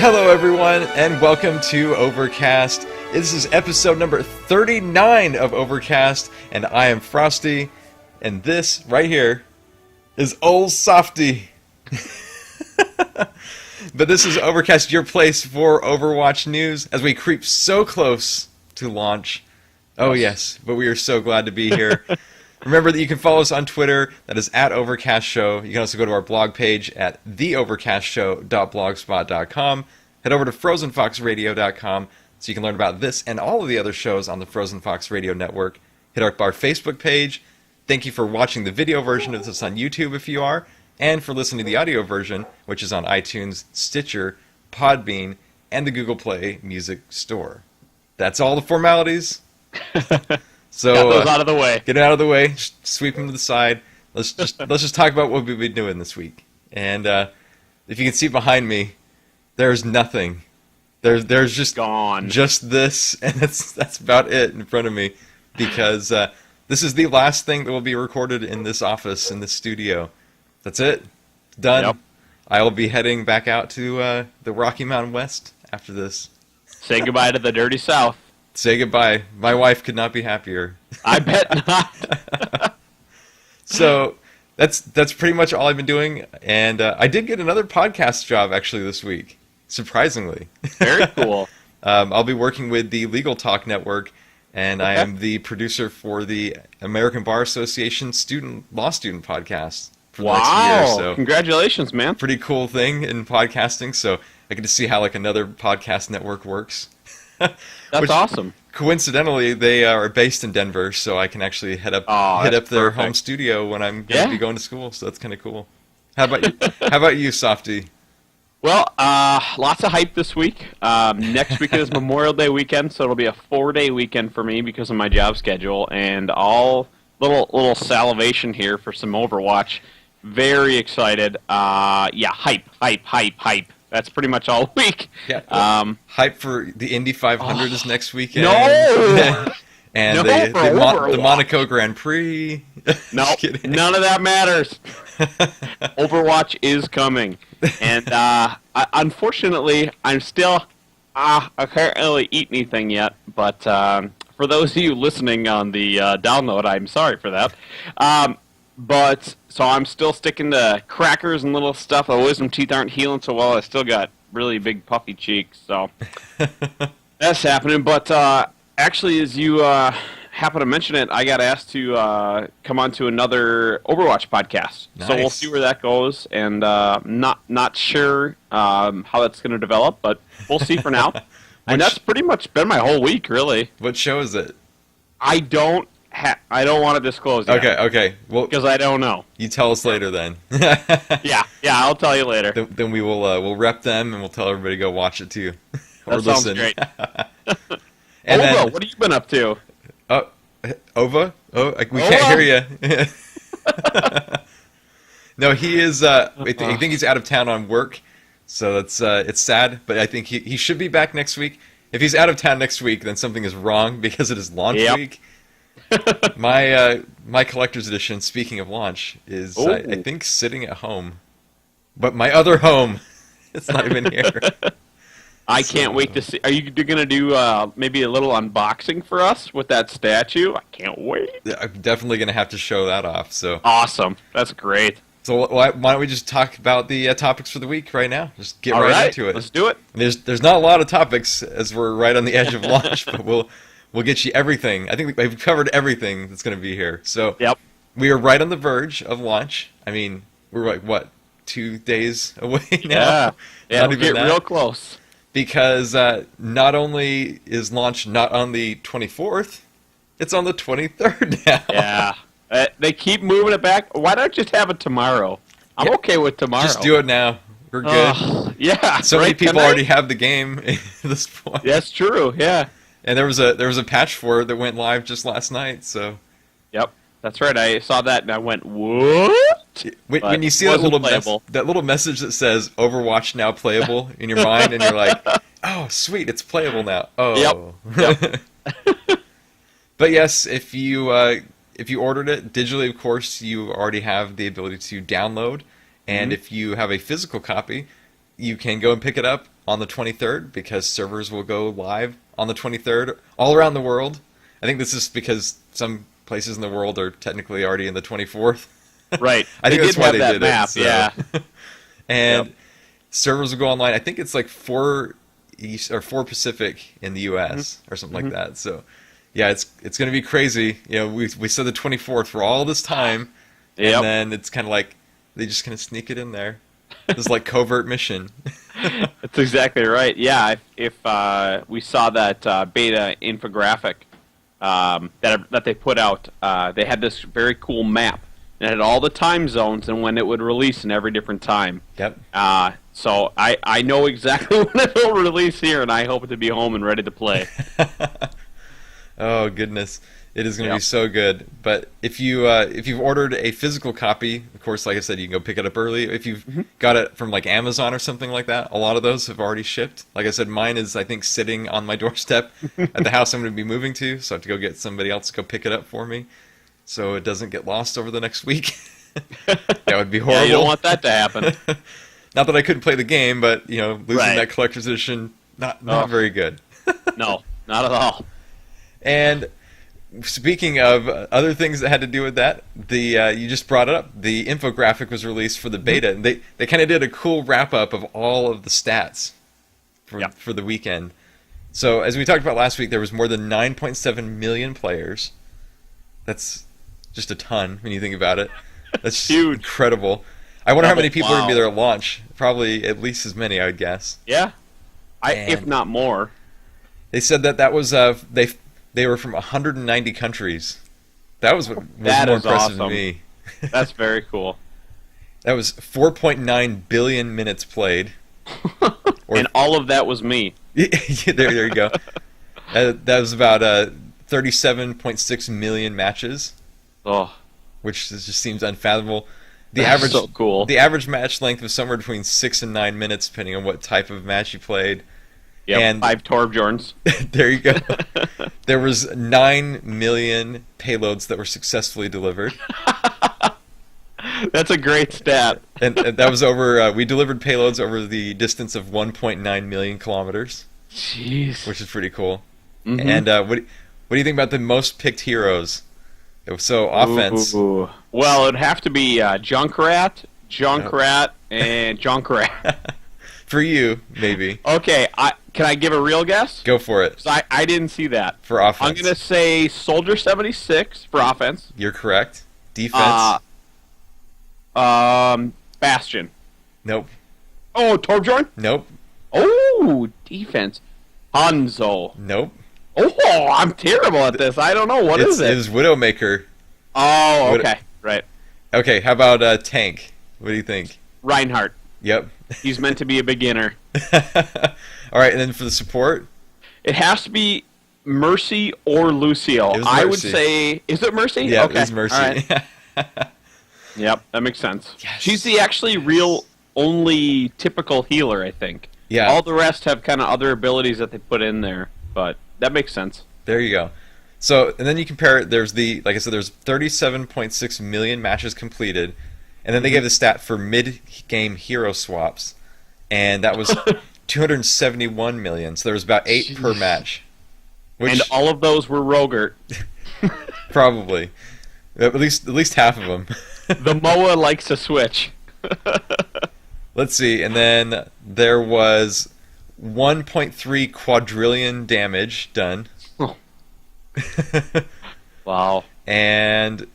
Hello everyone, and welcome to Overcast. This is episode number 39 of Overcast, and I am Frostee, and this right here is Old Sawfty. But this is Overcast, your place for Overwatch news, as we creep so close to launch. Oh yes, but we are so glad to be here. Remember that you can follow us on Twitter, that is at Overcast Show. You can also go to our blog page at theovercastshow.blogspot.com. Head over to frozenfoxradio.com so you can learn about this and all of the other shows on the Frozen Fox Radio Network. Hit up our Facebook page. Thank you for watching the video version of this on YouTube if you are, and for listening to the audio version, which is on iTunes, Stitcher, Podbean, and the Google Play Music Store. That's all the formalities. So got those out of the way. Get it out of the way. Just sweep them to the side. Let's just talk about what we've been doing this week. And if you can see behind me, there's nothing. There's just gone. Just this, and that's about it in front of me, because this is the last thing that will be recorded in this office, in this studio. That's it. Done. Yep. I will be heading back out to the Rocky Mountain West after this. Say goodbye to the dirty South. Say goodbye. My wife could not be happier. I bet not. So that's pretty much all I've been doing, and I did get another podcast job actually this week, surprisingly. Very cool. I'll be working with the Legal Talk Network, and I am the producer for the American Bar Association law student podcast for the next year. So congratulations, man. pretty cool thing in podcasting. So I get to see how like another podcast network works. That's awesome. Coincidentally, they are based in Denver, so I can actually hit up their home studio when I'm going to be going to school. So that's kind of cool. How about you? How about you, Sawfty? Well, lots of hype this week. Next week is Memorial Day weekend, so it'll be a 4-day weekend for me because of my job schedule, and all little salivation here for some Overwatch. Very excited. Hype. That's pretty much all week. Yeah. Hype for the Indy 500 is next weekend. No! And No, the Monaco Grand Prix. No, none of that matters. Overwatch is coming. And unfortunately, I can't really eat anything yet. But for those of you listening on the download, I'm sorry for that. So I'm still sticking to crackers and little stuff. My wisdom teeth aren't healing so well. I still got really big puffy cheeks. So that's happening. But actually, as you happen to mention it, I got asked to come on to another Overwatch podcast. Nice. So we'll see where that goes. And not sure how that's going to develop, but we'll see for now. And that's pretty much been my whole week, really. What show is it? I don't want to disclose yet. Okay. Well, because I don't know. You tell us later then. Yeah, I'll tell you later. Then we will we'll rep them and we'll tell everybody to go watch it too. Or That sounds listen. great. And Ova, what have you been up to? Ova? We can't hear you. No, he is. I think he's out of town on work, so it's sad. But I think he should be back next week. If he's out of town next week, then something is wrong because it is launch week. My collector's edition, speaking of launch, is I think sitting at home, but my other home, it's not even here. I can't wait to see. Are you going to do maybe a little unboxing for us with that statue? I can't wait. I'm definitely going to have to show that off. So awesome! That's great. So why don't we just talk about the topics for the week right now? Just get right into it. Let's do it. There's not a lot of topics as we're right on the edge of launch, but we'll get you everything. I think we've covered everything that's going to be here. So we are right on the verge of launch. I mean, we're like, what, 2 days away now? Yeah, we'll get real close. Because not only is launch not on the 24th, it's on the 23rd now. Yeah. They keep moving it back. Why not just have it tomorrow? I'm okay with tomorrow. Just do it now. We're good. Yeah. So many people already have the game at this point. That's true, yeah. And there was a patch for it that went live just last night. So. Yep, that's right. I saw that and I went, what? When you see that little message that says Overwatch now playable in your mind, and you're like, oh sweet, it's playable now. Oh. Yep. But yes, if you ordered it digitally, of course, you already have the ability to download. And if you have a physical copy, you can go and pick it up on the 23rd because servers will go live on the 23rd all around the world. I think this is because some places in the world are technically already in the 24th. Right. I think that's why they did map, it. So. Yeah. And servers will go online. I think it's like 4 East or 4 Pacific in the U.S. or something like that. So, yeah, it's going to be crazy. You know, we said the 24th for all this time, and then it's kind of like they just kind of sneak it in there. This like covert mission. That's exactly right. Yeah, if we saw that beta infographic that they put out, they had this very cool map. It had all the time zones and when it would release in every different time. Yep. So I know exactly when it will release here, and I hope to be home and ready to play. Oh goodness, it is going to be so good. But if you've ordered a physical copy, of course, like I said, you can go pick it up early. If you've got it from like Amazon or something like that, a lot of those have already shipped. Like I said, mine is I think sitting on my doorstep at the house I'm going to be moving to, so I have to go get somebody else to go pick it up for me, so it doesn't get lost over the next week. That would be horrible. Yeah, you don't want that to happen. Not that I couldn't play the game, but losing that collector's edition, not very good. No, not at all. And speaking of other things that had to do with that, you just brought it up. The infographic was released for the beta, and they kind of did a cool wrap up of all of the stats for the weekend. So as we talked about last week, there was more than 9.7 million players. That's just a ton when you think about it. That's huge, incredible. I wonder how many people are going to be there at launch. Probably at least as many, I would guess. Yeah, if not more. They said that was they were from 190 countries. That was what was more impressive to me. That's very cool. That was 4.9 billion minutes played. And all of that was me. there you go. That was about 37.6 million matches. Oh, which just seems unfathomable. That's so cool. The average match length was somewhere between 6 and 9 minutes, depending on what type of match you played. Yeah, and 5 Torbjorns. There you go. There was 9 million payloads that were successfully delivered. That's a great stat. And that was over. We delivered payloads over the distance of 1.9 million kilometers. Jeez, which is pretty cool. And what do you think about the most picked heroes? So offense. Ooh. Well, it'd have to be Junkrat, and Junkrat. For you, maybe. Okay, can I give a real guess? Go for it. 'Cause I didn't see that. For offense. I'm going to say Soldier 76 for offense. You're correct. Defense. Bastion. Nope. Oh, Torbjorn? Nope. Oh, defense. Hanzo. Nope. Oh, I'm terrible at this. I don't know. What is it? It was Widowmaker. Oh, okay. Right. Okay, how about Tank? What do you think? Reinhardt. Yep. He's meant to be a beginner. All right, and then for the support? It has to be Mercy or Lucio. I would say... Is it Mercy? Yeah, okay. it is Mercy. All right. Yep, that makes sense. Yes. She's the actually real only typical healer, I think. Yeah. All the rest have kind of other abilities that they put in there, but that makes sense. There you go. So, and then you compare it, like I said, there's 37.6 million matches completed, and then they gave the stat for mid-game hero swaps, and that was 271 million, so there was about 8 per match. And all of those were Rogert. Probably. At least half of them. The MOA likes to switch. Let's see, and then there was 1.3 quadrillion damage done. Oh. Wow. And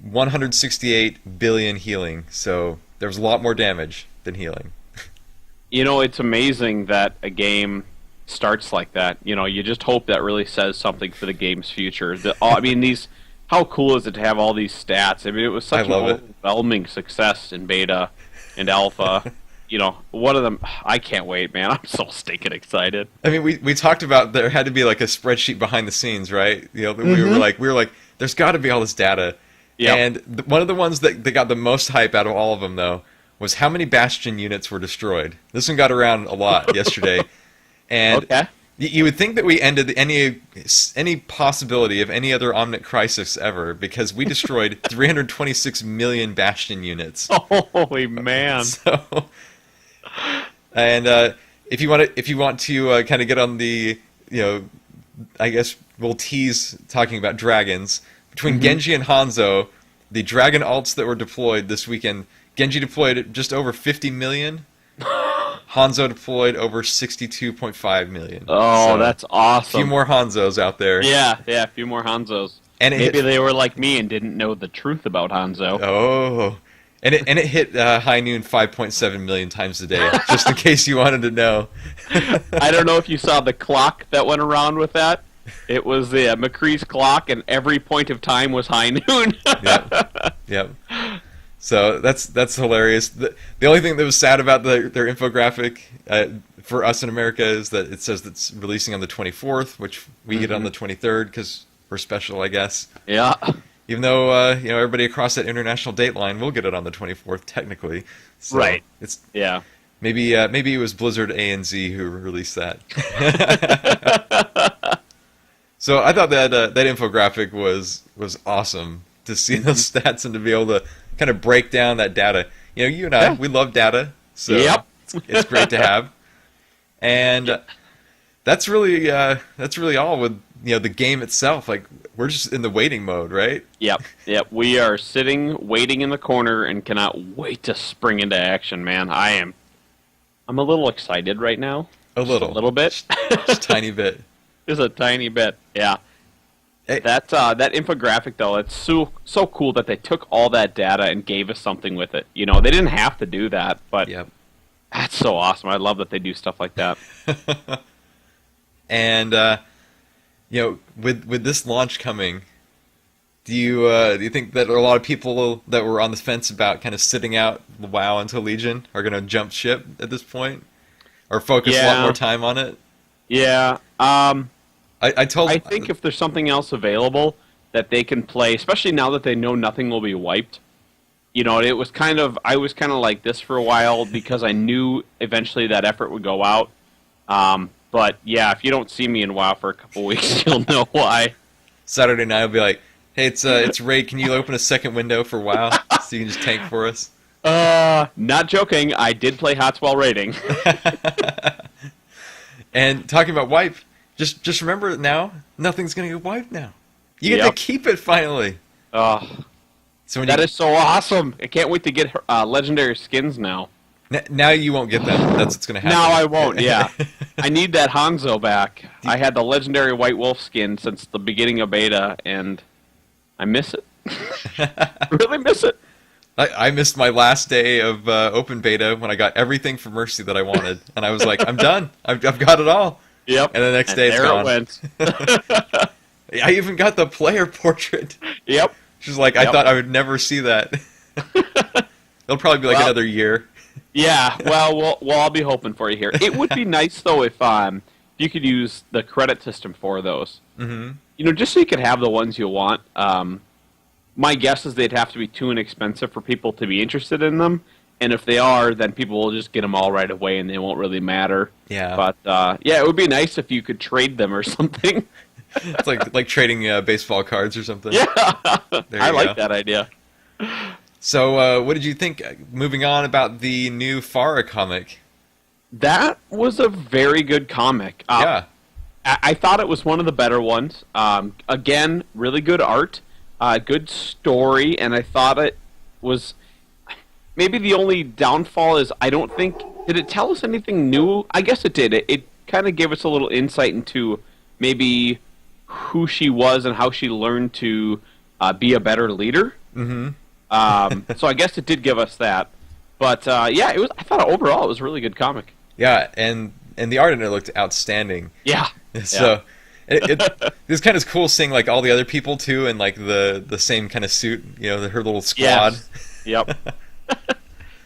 168 billion healing, so there was a lot more damage than healing. You know, it's amazing that a game starts like that. You know, you just hope that really says something for the game's future. I mean, how cool is it to have all these stats? I mean, it was such an overwhelming success in beta and alpha. You know, one of them, I can't wait, man. I'm so stinking excited. I mean, we talked about there had to be like a spreadsheet behind the scenes, right? You know, we were like, there's got to be all this data. Yep. And one of the ones that got the most hype out of all of them, though, was how many Bastion units were destroyed. This one got around a lot yesterday. And you would think that we ended any possibility of any other Omnic Crisis ever, because we destroyed 326 million Bastion units. Holy man. And if you want to kind of get on the, I guess we'll tease talking about dragons. Between Genji and Hanzo, the dragon alts that were deployed this weekend, Genji deployed just over 50 million. Hanzo deployed over 62.5 million. Oh, so that's awesome. A few more Hanzos out there. Yeah, a few more Hanzos. And maybe they were like me and didn't know the truth about Hanzo. Oh. And it hit high noon 5.7 million times a day, just in case you wanted to know. I don't know if you saw the clock that went around with that. It was the McCree's clock, and every point of time was high noon. Yep. So that's hilarious. The only thing that was sad about their infographic for us in America is that it says it's releasing on the 24th, which we get on the 23rd because we're special, I guess. Yeah. Even though everybody across that international date line will get it on the 24th technically. So right. Maybe it was Blizzard ANZ who released that. So I thought that that infographic was awesome to see those stats and to be able to kind of break down that data. You and I, we love data, so it's great to have. And that's really all with the game itself. Like, we're just in the waiting mode, right? Yep. We are sitting, waiting in the corner, and cannot wait to spring into action, man. I'm a little excited right now. A little bit. Just a tiny bit. Just a tiny bit. Yeah. Hey. That infographic, though, it's so cool that they took all that data and gave us something with it. They didn't have to do that, but that's so awesome. I love that they do stuff like that. And with this launch coming, do you think that a lot of people that were on the fence about kind of sitting out WoW until Legion are going to jump ship at this point, or focus a lot more time on it? Yeah. I think if there's something else available that they can play, especially now that they know nothing will be wiped. I was kind of like this for a while because I knew eventually that effort would go out. But yeah, if you don't see me in WoW for a couple weeks, you'll know why. Saturday night I'll be like, "Hey, it's Raid. Can you open a second window for WoW so you can just tank for us?" Not joking. I did play Hotswell raiding. And talking about wipe, just remember now, nothing's gonna get wiped now. You get to keep it finally. So that is so awesome! I can't wait to get legendary skins now. Now you won't get them. That's what's going to happen. Now I won't, yeah. I need that Hanzo back. I had the legendary White Wolf skin since the beginning of beta, and I miss it. Really miss it. I missed my last day of open beta when I got everything for Mercy that I wanted, and I was like, I'm done. I've got it all. Yep. And the next day it's gone. It went. I even got the player portrait. Yep. She's like, I thought I would never see that. It'll probably be like another year. Yeah, well, I'll be hoping for you here. It would be nice, though, if you could use the credit system for those. Mm-hmm. Just so you could have the ones you want. My guess is they'd have to be too inexpensive for people to be interested in them. And if they are, then people will just get them all right away, and they won't really matter. Yeah. But, it would be nice if you could trade them or something. It's like trading baseball cards or something. Yeah, I like that idea. So, what did you think, moving on, about the new Farah comic? That was a very good comic. Yeah. I thought it was one of the better ones. Again, really good art, good story, and I thought it was... Maybe the only downfall is I don't think... Did it tell us anything new? I guess it did. It kind of gave us a little insight into maybe who she was and how she learned to be a better leader. Mm-hmm. So I guess it did give us that, but it was. I thought overall it was a really good comic. Yeah, and the art in it looked outstanding. Yeah. So it was kind of cool seeing like all the other people too, and like the same kind of suit. Her little squad. Yes. Yep.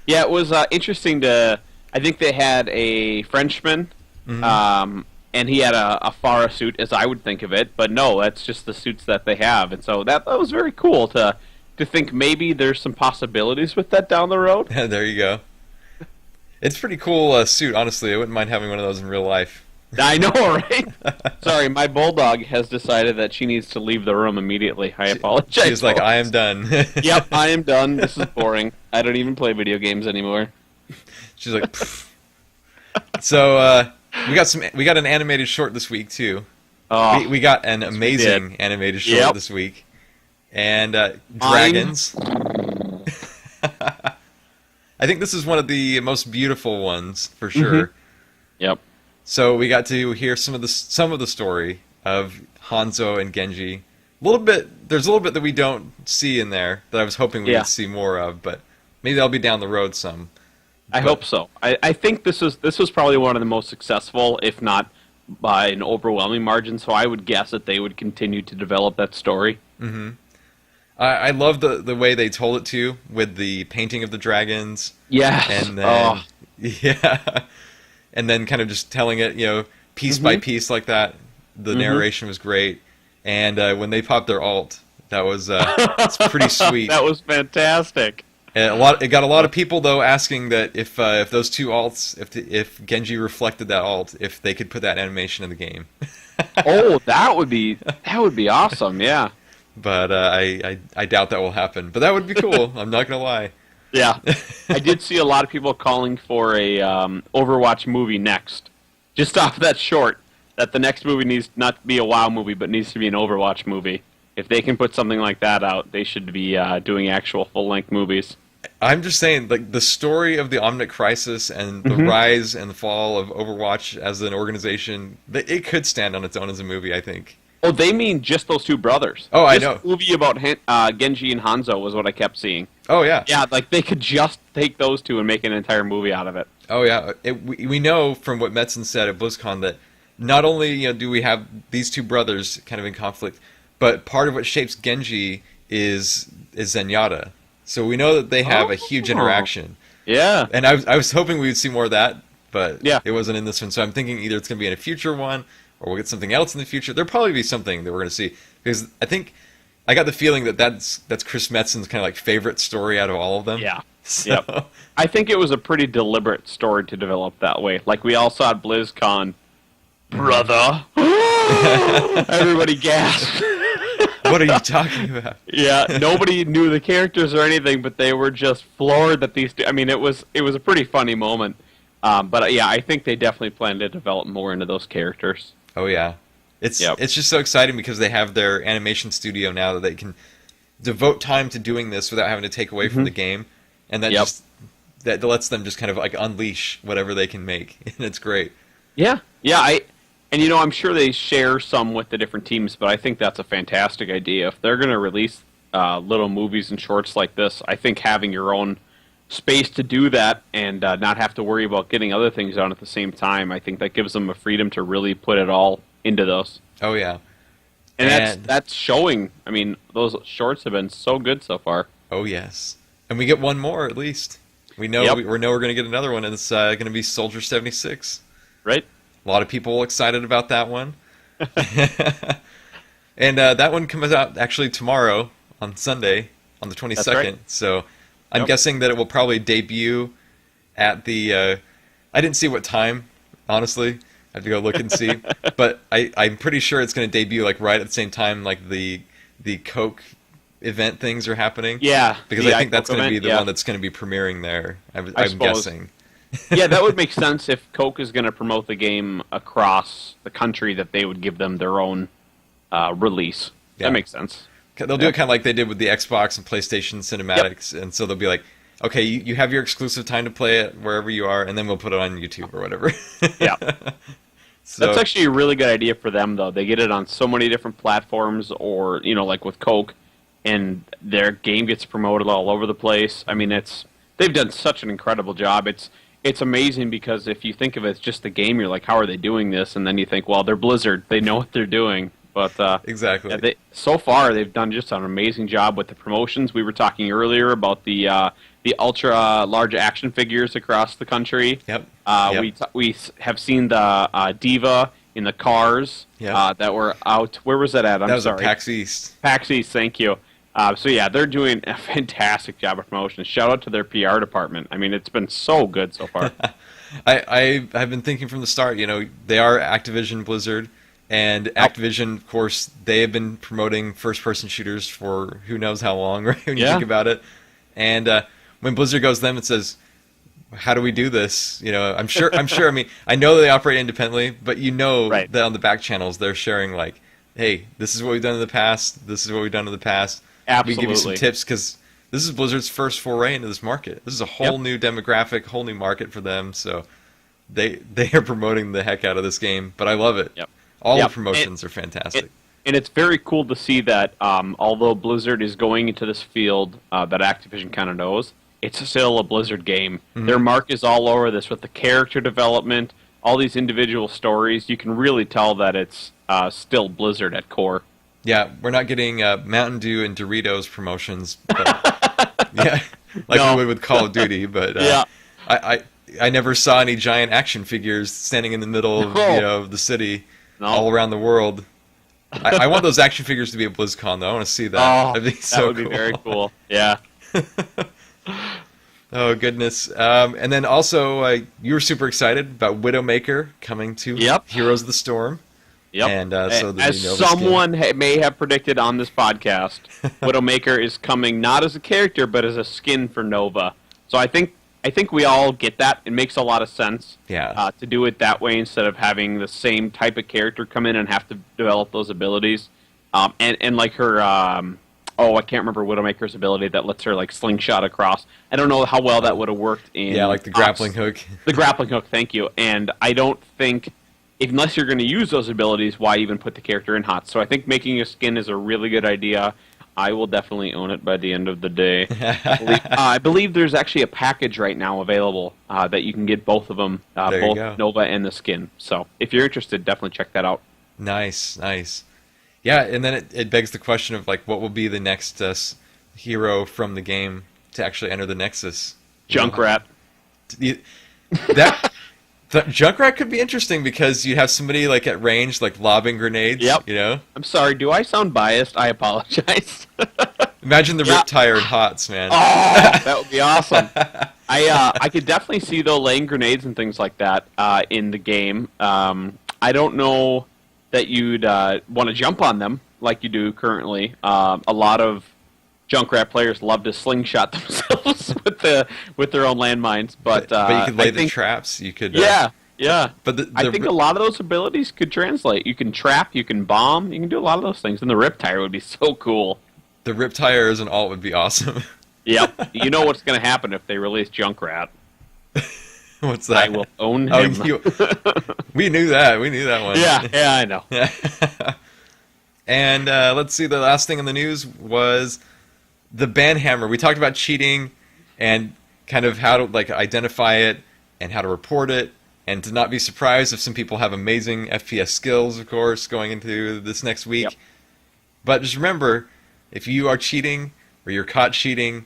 Yeah, it was interesting to. I think they had a Frenchman, and he had a Farah suit, as I would think of it. But no, that's just the suits that they have, and so that was very cool to think maybe there's some possibilities with that down the road. There you go. It's a pretty cool suit, honestly. I wouldn't mind having one of those in real life. I know, right? Sorry, my bulldog has decided that she needs to leave the room immediately. I apologize. She's like, I am done. Yep, I am done. This is boring. I don't even play video games anymore. She's like, pfft. So we got an animated short this week too. Oh, We got an amazing animated short this week, and dragons. I think this is one of the most beautiful ones for sure. Yep. So we got to hear some of the story of Hanzo and Genji. There's a little bit that we don't see in there that I was hoping we would see more of, but maybe that'll be down the road some. I hope so. I think this was probably one of the most successful, if not by an overwhelming margin. So I would guess that they would continue to develop that story. Mm-hmm. I love the way they told it too, with the painting of the dragons. Yes. And then and then kind of just telling it, piece by piece like that. The narration was great, and when they popped their alt, that was it's pretty sweet. That was fantastic. And it got a lot of people though asking that if those two alts, if Genji reflected that alt, if they could put that animation in the game. Oh, that would be awesome. Yeah. But I doubt that will happen. But that would be cool. I'm not gonna lie. Yeah, I did see a lot of people calling for a Overwatch movie next, just off that short. That the next movie needs not to be a WoW movie, but needs to be an Overwatch movie. If they can put something like that out, they should be doing actual full-length movies. I'm just saying, like, the story of the Omnic Crisis and the rise and the fall of Overwatch as an organization, it could stand on its own as a movie, I think. Oh, they mean just those two brothers. Oh, I know. This movie about Genji and Hanzo was what I kept seeing. Oh, yeah. Yeah, like they could just take those two and make an entire movie out of it. Oh, yeah. We know from what Metzen said at BlizzCon that not only do we have these two brothers kind of in conflict, but part of what shapes Genji is Zenyatta. So we know that they have a huge interaction. Yeah. And I was hoping we would see more of that, but it wasn't in this one. So I'm thinking either it's going to be in a future one, or we'll get something else in the future. There'll probably be something that we're going to see. Because I think I got the feeling that's Chris Metzen's kind of like favorite story out of all of them. Yeah. So. Yep. I think it was a pretty deliberate story to develop that way. Like we all saw at BlizzCon. Brother. Everybody gasped. What are you talking about? Yeah, nobody knew the characters or anything, but they were just floored that these two... I mean, it was a pretty funny moment. But yeah, I think they definitely plan to develop more into those characters. Oh, yeah. It's just so exciting because they have their animation studio now that they can devote time to doing this without having to take away from the game. And that that lets them just kind of like unleash whatever they can make. And it's great. Yeah. Yeah, And I'm sure they share some with the different teams, but I think that's a fantastic idea. If they're going to release little movies and shorts like this, I think having your own space to do that and not have to worry about getting other things on at the same time, I think that gives them a freedom to really put it all into those. Oh, yeah. And that's showing. I mean, those shorts have been so good so far. Oh, yes. And we get one more, at least. We know we're going to get another one, and it's going to be Soldier 76. Right. A lot of people excited about that one. And that one comes out actually tomorrow on Sunday, on the 22nd. That's right. So I'm guessing that it will probably debut at the... I didn't see what time, honestly. I have to go look and see. But I'm pretty sure it's going to debut like right at the same time like the Coke event things are happening. Yeah. Because I think that's going to be the one that's going to be premiering there, I'm guessing. Yeah, that would make sense if Coke is going to promote the game across the country, that they would give them their own release. Yeah. That makes sense. They'll do it kind of like they did with the Xbox and PlayStation cinematics, and so they'll be like, okay, you have your exclusive time to play it wherever you are, and then we'll put it on YouTube or whatever. Yeah. So, that's actually a really good idea for them, though. They get it on so many different platforms, or, like with Coke, and their game gets promoted all over the place. I mean, they've done such an incredible job. It's amazing because if you think of it as just the game, you're like, how are they doing this? And then you think, well, they're Blizzard. They know what they're doing. But exactly. Yeah, so far, they've done just an amazing job with the promotions. We were talking earlier about the ultra large action figures across the country. Yep. We have seen the Diva in the cars that were out. Where was that at? That was at PAX East. PAX East, thank you. So yeah, they're doing a fantastic job of promotion. Shout out to their PR department. I mean, it's been so good so far. I've been thinking from the start, they are Activision Blizzard, and Activision, of course, they have been promoting first-person shooters for who knows how long, right, when you think about it. And when Blizzard goes to them and says, how do we do this? I'm sure. I mean, I know they operate independently, but Right. that on the back channels they're sharing like, hey, this is what we've done in the past. This is what we've done in the past. We give you some Absolutely. tips because this is Blizzard's first foray into this market. This is a whole Yep. new demographic, whole new market for them. So they are promoting the heck out of this game, but I love it. Yep. All Yep. the promotions are fantastic. And it's very cool to see that although Blizzard is going into this field that Activision kind of knows, it's still a Blizzard game. Mm-hmm. Their mark is all over this with the character development, all these individual stories. You can really tell that it's still Blizzard at core. Yeah, we're not getting Mountain Dew and Doritos promotions, but, yeah, like No. we would with Call of Duty. But Yeah. I never saw any giant action figures standing in the middle of No. the city, No. all around the world. I want those action figures to be at BlizzCon though. I want to see that. Oh, That'd be that so would be very cool. Yeah. Oh goodness! And then also, you were super excited about Widowmaker coming to Yep. Heroes of the Storm. Yep. And so the as new Nova someone may have predicted on this podcast, Widowmaker is coming not as a character but as a skin for Nova. So I think we all get that. It makes a lot of sense. Yeah. To do it that way instead of having the same type of character come in and have to develop those abilities. And like her, I can't remember Widowmaker's ability that lets her like slingshot across. I don't know how well that would have worked in. Yeah, like the grappling hook. The grappling hook, thank you. And I don't think, unless you're going to use those abilities, why even put the character in HOTS? So I think making a skin is a really good idea. I will definitely own it by the end of the day. I believe there's actually a package right now available that you can get both of them, There you both go. Nova and the skin. So if you're interested, definitely check that out. Nice. Yeah, and then it begs the question of like, what will be the next hero from the game to actually enter the Nexus? Junkrat. That the Junkrat could be interesting because you have somebody like at range, like lobbing grenades. Yep. I'm sorry, do I sound biased? I apologize. Imagine the Yeah. Riptire and HOTS, man. Oh, that would be awesome. I could definitely see though laying grenades and things like that in the game. I don't know that you'd want to jump on them like you do currently. A lot of Junkrat players love to slingshot themselves with their own landmines, but you could lay I the think, traps. You could. Yeah. But I think a lot of those abilities could translate. You can trap, you can bomb, you can do a lot of those things, and the Riptire would be so cool. the Riptire as an alt would be awesome. Yep. You know what's going to happen if they release Junkrat. What's that? I will own him. We knew that. We knew that one. Yeah, I know. And let's see. The last thing in the news was the banhammer. We talked about cheating and kind of how to like identify it and how to report it, and to not be surprised if some people have amazing FPS skills, of course, going into this next week. Yep. But just remember, if you are cheating or you're caught cheating,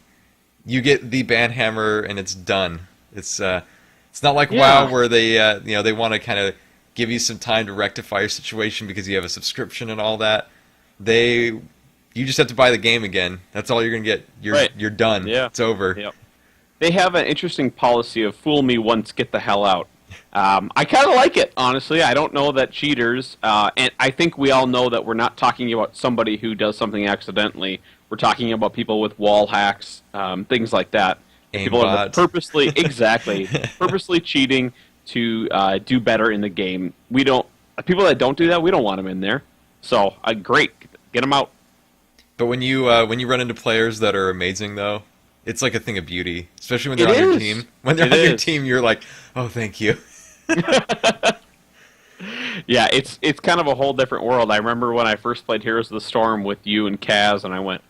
you get the banhammer and it's done. It's not like WoW where they they want to kind of give you some time to rectify your situation because you have a subscription and all that. You just have to buy the game again. That's all you're gonna get. You're done. Yeah. It's over. Yep. They have an interesting policy of fool me once, get the hell out. I kind of like it, honestly. I don't know that cheaters, and I think we all know that we're not talking about somebody who does something accidentally. We're talking about people with wall hacks, things like that. People are Aimbot. purposely cheating to do better in the game. People that don't do that, we don't want them in there. So, great, get them out. But when you run into players that are amazing, though, it's like a thing of beauty, especially when they're It on your is. team. When they're It on your is. team, you're like, oh, thank you. Yeah, it's kind of a whole different world. I remember when I first played Heroes of the Storm with you and Kaz, and I went,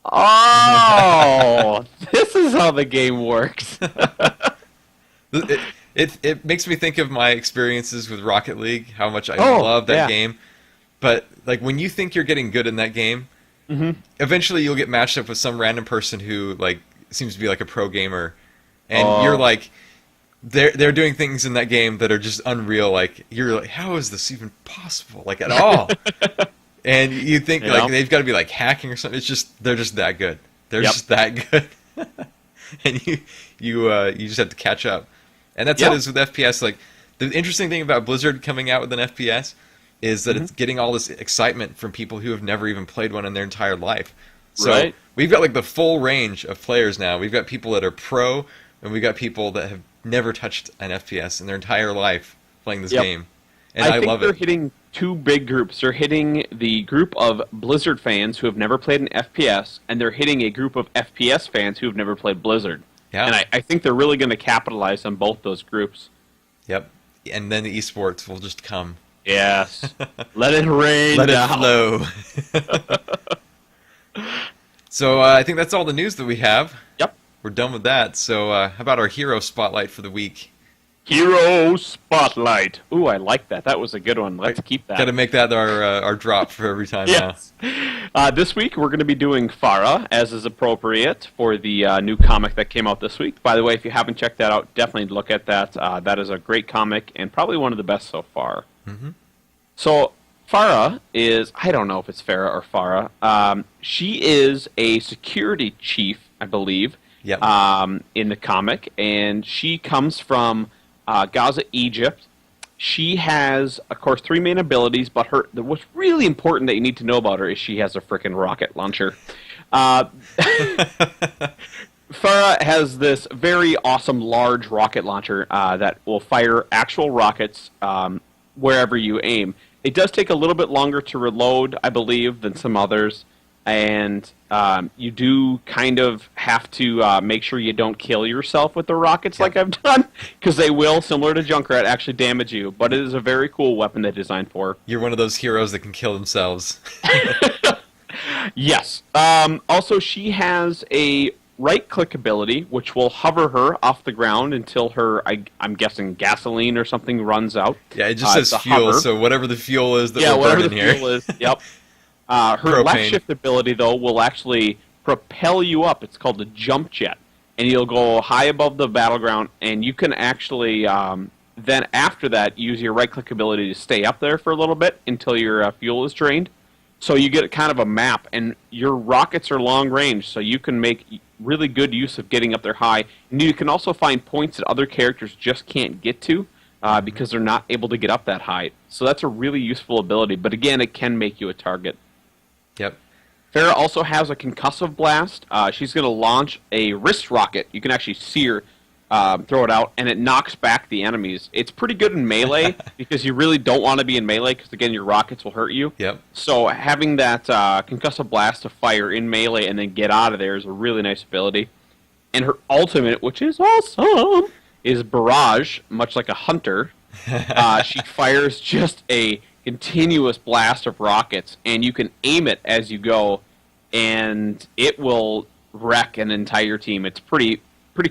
oh, this is how the game works. It makes me think of my experiences with Rocket League, how much I Oh, love that yeah. game. But like when you think you're getting good in that game, eventually you'll get matched up with some random person who like seems to be like a pro gamer, and you're like, they're doing things in that game that are just unreal. Like you're like, how is this even possible? Like at all? And you think You like know? they've got to be like hacking or something. It's just they're just that good. They're Yep. just that good. And you just have to catch up. And that's Yep. how it is with FPS. Like the interesting thing about Blizzard coming out with an FPS is that it's getting all this excitement from people who have never even played one in their entire life. So Right. we've got like the full range of players now. We've got people that are pro, and we got people that have never touched an FPS in their entire life playing this game, and I think love they're it. hitting two big groups. They're hitting the group of Blizzard fans who have never played an FPS, and they're hitting a group of FPS fans who have never played Blizzard. Yeah. And I think they're really going to capitalize on both those groups. Yep. And then the esports will just come. Yes. Let it rain. Let down. it flow. So I think that's all the news that we have. Yep. We're done with that. So how about our hero spotlight for the week? Hero Spotlight. Ooh, I like that. That was a good one. Let's keep that. Got to make that our drop for every time yes. This week we're going to be doing Farah, as is appropriate, for the new comic that came out this week. By the way, if you haven't checked that out, definitely look at that. That is a great comic and probably one of the best so far. Mm-hmm. So Farah is, I don't know if it's Farah or Farah. She is a security chief, I believe, yep. In the comic, and she comes from Gaza, Egypt. She has, of course, 3 main abilities, but what's really important that you need to know about her is she has a frickin' rocket launcher. Farah has this very awesome large rocket launcher that will fire actual rockets wherever you aim. It does take a little bit longer to reload, I believe, than some others, and you do kind of have to make sure you don't kill yourself with the rockets like I've done, because they will, similar to Junkrat, actually damage you. But it is a very cool weapon they designed for her. You're one of those heroes that can kill themselves. Yes. Also, she has a right-click ability, which will hover her off the ground until her, I'm guessing, gasoline or something runs out. Yeah, it just says fuel, hover. so whatever the fuel is that we're burning here. Yeah, whatever the fuel is, yep. Her left shift ability, though, will actually propel you up. It's called the jump jet. And you'll go high above the battleground, and you can actually, then after that, use your right-click ability to stay up there for a little bit until your fuel is drained. So you get kind of a map, and your rockets are long-range, so you can make really good use of getting up there high. And you can also find points that other characters just can't get to because they're not able to get up that high. So that's a really useful ability, but again, it can make you a target. Yep. Farah also has a concussive blast. She's going to launch a wrist rocket. You can actually see her throw it out, and it knocks back the enemies. It's pretty good in melee because you really don't want to be in melee because, again, your rockets will hurt you. Yep. So having that concussive blast to fire in melee and then get out of there is a really nice ability. And her ultimate, which is awesome, is Barrage, much like a hunter. She fires just a continuous blast of rockets, and you can aim it as you go, and it will wreck an entire team. It's pretty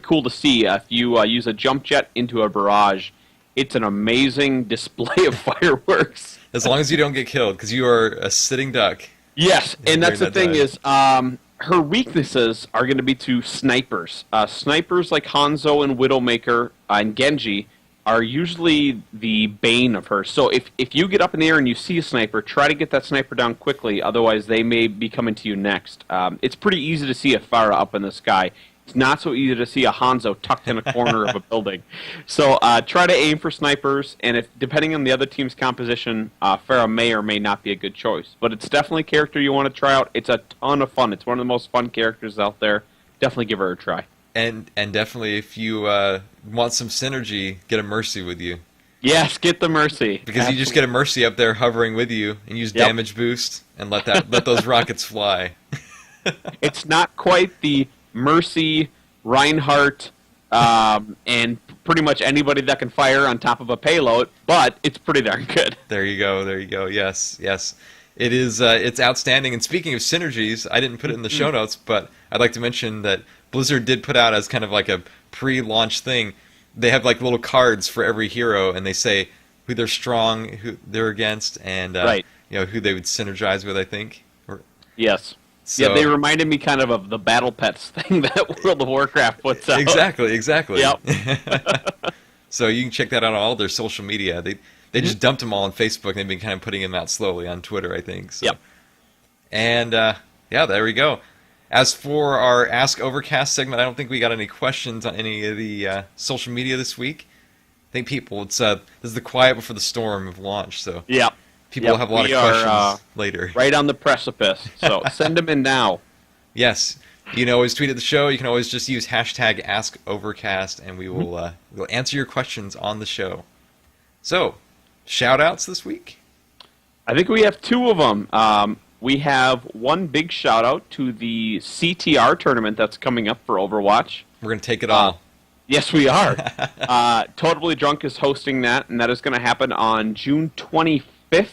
cool to see. If you use a jump jet into a barrage, it's an amazing display of fireworks. As long as you don't get killed, because you are a sitting duck. Yes, and that's the thing is, her weaknesses are going to be to snipers. Snipers like Hanzo and Widowmaker and Genji are usually the bane of her. So if you get up in the air and you see a sniper, try to get that sniper down quickly, otherwise they may be coming to you next. It's pretty easy to see a Farah up in the sky. It's not so easy to see a Hanzo tucked in a corner of a building. So try to aim for snipers, and if depending on the other team's composition, Farah may or may not be a good choice. But it's definitely a character you want to try out. It's a ton of fun. It's one of the most fun characters out there. Definitely give her a try. And definitely, if you want some synergy, get a Mercy with you. Yes, get the Mercy. Because you just get a Mercy up there hovering with you, and use damage boost, and let those rockets fly. It's not quite the Mercy, Reinhardt, and pretty much anybody that can fire on top of a payload, but it's pretty darn good. There you go. Yes. It is. It's outstanding. And speaking of synergies, I didn't put it in the show notes, but I'd like to mention that Blizzard did put out as kind of like a pre-launch thing. They have like little cards for every hero, and they say who they're strong, who they're against, and who they would synergize with. I think. Yes. So, yeah, they reminded me kind of the Battle Pets thing that World of Warcraft puts out. Exactly. Yep. So you can check that out on all their social media. They just dumped them all on Facebook, and they've been kind of putting them out slowly on Twitter, I think. So. Yep. And, there we go. As for our Ask Overcast segment, I don't think we got any questions on any of the social media this week. I think people, this is the quiet before the storm of launch, so people will have a lot of questions later. Right on the precipice, so send them in now. Yes. You can always tweet at the show. You can always just use hashtag AskOvercast, and we will we'll answer your questions on the show. So, shout-outs this week? I think we have two of them. We have one big shout-out to the CTR tournament that's coming up for Overwatch. We're going to take it all. Yes, we are. Totally Drunk is hosting that, and that is going to happen on June 25th,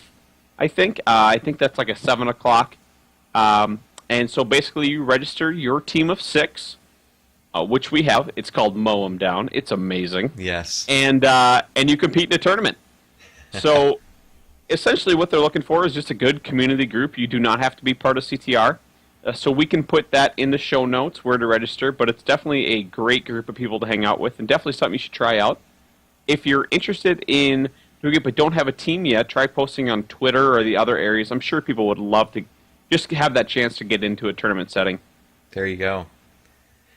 I think. I think that's like a 7 o'clock. And so basically you register your team of 6, which we have. It's called Mow 'em Down. It's amazing. Yes. And you compete in a tournament. So essentially what they're looking for is just a good community group. You do not have to be part of CTR. So we can put that in the show notes where to register, but it's definitely a great group of people to hang out with and definitely something you should try out. If you're interested in doing it but don't have a team yet, try posting on Twitter or the other areas. I'm sure people would love to just have that chance to get into a tournament setting. There you go.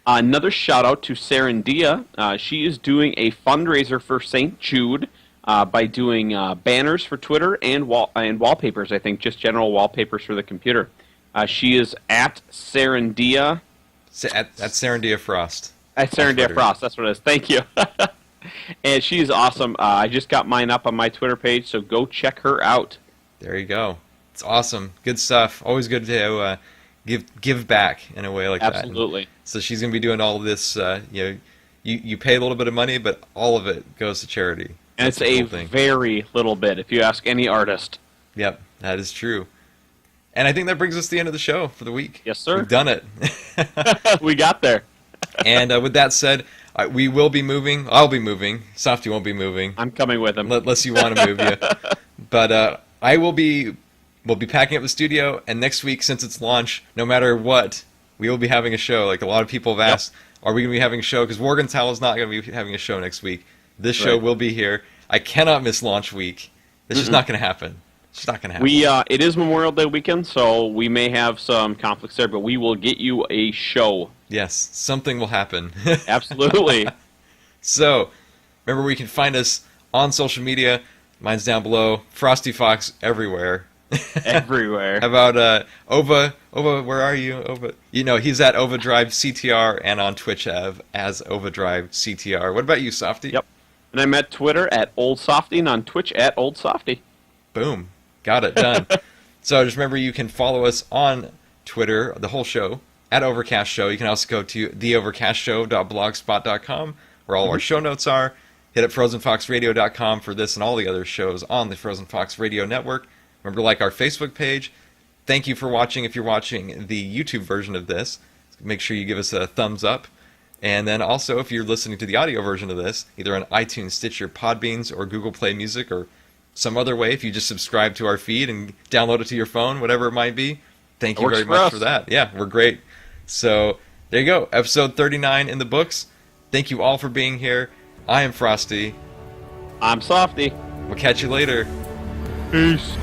Another shout-out to Sarandia. She is doing a fundraiser for St. Jude by doing banners for Twitter and wallpapers, I think, just general wallpapers for the computer. She is at Sarandia. At Sarandia Frost. At Sarandia Frost, that's what it is. Thank you. And she's awesome. I just got mine up on my Twitter page, so go check her out. There you go. It's awesome. Good stuff. Always good to give back in a way like that. Absolutely. So she's going to be doing all of this. You pay a little bit of money, but all of it goes to charity. And it's a very little bit, if you ask any artist. Yep, that is true. And I think that brings us to the end of the show for the week. Yes, sir. We've done it. We got there. And with that said, we will be moving. I'll be moving. Sawfty won't be moving. I'm coming with him. Unless you want to move you. But we'll be packing up the studio, and next week, since it's launch, no matter what, we will be having a show. Like a lot of people have asked, are we going to be having a show? Because Morgantown is not going to be having a show next week. This show will be here. I cannot miss launch week. It's just not going to happen. It's not going to happen. It is Memorial Day weekend, so we may have some conflicts there, but we will get you a show. Yes, something will happen. Absolutely. So, remember where you can find us on social media. Mine's down below. Frosty Fox everywhere. Everywhere. How about Ova, where are you? Ova, he's at Overdrive CTR and on Twitch as Overdrive CTR. What about you, Sawfty? Yep. And I'm at Twitter at Old Sawfty and on Twitch at Old Sawfty. Boom. Got it. Done. So just remember you can follow us on Twitter, the whole show, at Overcast Show. You can also go to theovercastshow.blogspot.com where all our show notes are. Hit up frozenfoxradio.com for this and all the other shows on the Frozen Fox Radio Network. Remember to like our Facebook page. Thank you for watching. If you're watching the YouTube version of this, make sure you give us a thumbs up. And then also, if you're listening to the audio version of this, either on iTunes, Stitcher, Podbeans, or Google Play Music, or some other way, if you just subscribe to our feed and download it to your phone, whatever it might be, thank you very much for that. Yeah, we're great. So, there you go. Episode 39 in the books. Thank you all for being here. I am Frosty. I'm Sawfty. We'll catch you later. Peace.